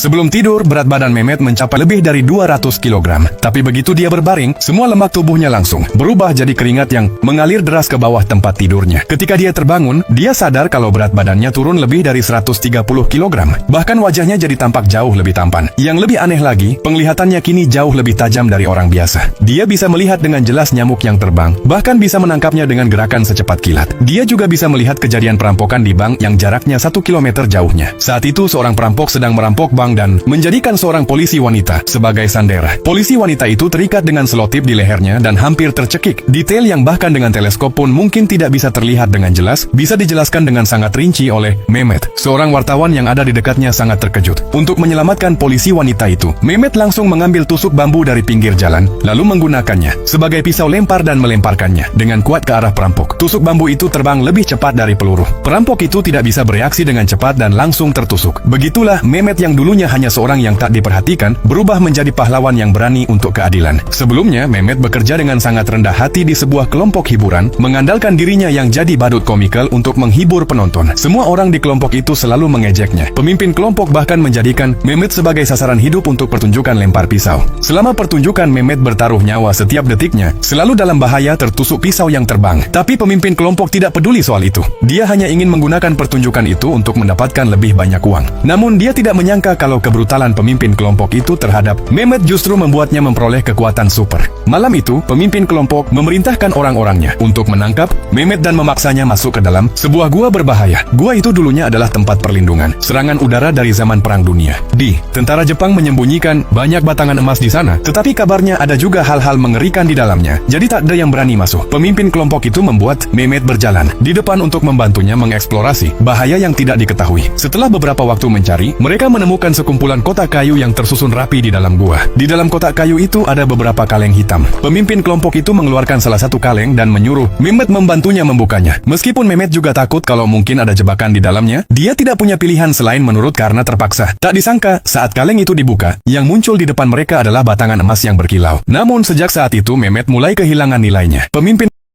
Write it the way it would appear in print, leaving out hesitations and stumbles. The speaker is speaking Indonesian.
Sebelum tidur, berat badan Mehmet mencapai lebih dari 200 kg. Tapi begitu dia berbaring, semua lemak tubuhnya langsung berubah jadi keringat yang mengalir deras ke bawah tempat tidurnya. Ketika dia terbangun, dia sadar kalau berat badannya turun lebih dari 130 kg. Bahkan wajahnya jadi tampak jauh lebih tampan. Yang lebih aneh lagi, penglihatannya kini jauh lebih tajam dari orang biasa. Dia bisa melihat dengan jelas nyamuk yang terbang, bahkan bisa menangkapnya dengan gerakan secepat kilat. Dia juga bisa melihat kejadian perampokan di bank yang jaraknya 1 km jauhnya. Saat itu seorang perampok sedang merampok bank dan menjadikan seorang polisi wanita sebagai sandera. Polisi wanita itu terikat dengan selotip di lehernya dan hampir tercekik. Detail yang bahkan dengan teleskop pun mungkin tidak bisa terlihat dengan jelas, bisa dijelaskan dengan sangat rinci oleh Mehmet. Seorang wartawan yang ada di dekatnya sangat terkejut. Untuk menyelamatkan polisi wanita itu, Mehmet langsung mengambil tusuk bambu dari pinggir jalan, lalu menggunakannya sebagai pisau lempar dan melemparkannya dengan kuat ke arah perampok. Tusuk bambu itu terbang lebih cepat dari peluru. Perampok itu tidak bisa bereaksi dengan cepat dan langsung tertusuk. Begitulah Mehmet yang dulunya hanya seorang yang tak diperhatikan, berubah menjadi pahlawan yang berani untuk keadilan. Sebelumnya, Mehmet bekerja dengan sangat rendah hati di sebuah kelompok hiburan, mengandalkan dirinya yang jadi badut komikal untuk menghibur penonton. Semua orang di kelompok itu selalu mengejeknya. Pemimpin kelompok bahkan menjadikan Mehmet sebagai sasaran hidup untuk pertunjukan lempar pisau. Selama pertunjukan, Mehmet bertaruh nyawa setiap detiknya, selalu dalam bahaya tertusuk pisau yang terbang. Tapi pemimpin kelompok tidak peduli soal itu. Dia hanya ingin menggunakan pertunjukan itu untuk mendapatkan lebih banyak uang. Namun dia tidak menyangka kalau kebrutalan pemimpin kelompok itu terhadap Mehmet justru membuatnya memperoleh kekuatan super. Malam itu, pemimpin kelompok memerintahkan orang-orangnya untuk menangkap Mehmet dan memaksanya masuk ke dalam sebuah gua berbahaya. Gua itu dulunya adalah tempat perlindungan serangan udara dari zaman Perang Dunia. Tentara Jepang menyembunyikan banyak batangan emas di sana, tetapi kabarnya ada juga hal-hal mengerikan di dalamnya. Jadi tak ada yang berani masuk. Pemimpin kelompok itu membuat Mehmet berjalan di depan untuk membantunya mengeksplorasi bahaya yang tidak diketahui. Setelah beberapa waktu mencari, mereka menemukan sekumpulan kotak kayu yang tersusun rapi di dalam gua. Di dalam kotak kayu itu ada beberapa kaleng hitam. Pemimpin kelompok itu mengeluarkan salah satu kaleng dan menyuruh Mehmet membantunya membukanya. Meskipun Mehmet juga takut kalau mungkin ada jebakan di dalamnya, dia tidak punya pilihan selain menurut karena terpaksa. Tak disangka, saat kaleng itu dibuka, yang muncul di depan mereka adalah batangan emas yang berkilau. Namun sejak saat itu Mehmet mulai kehilangan nilainya. Pemimpin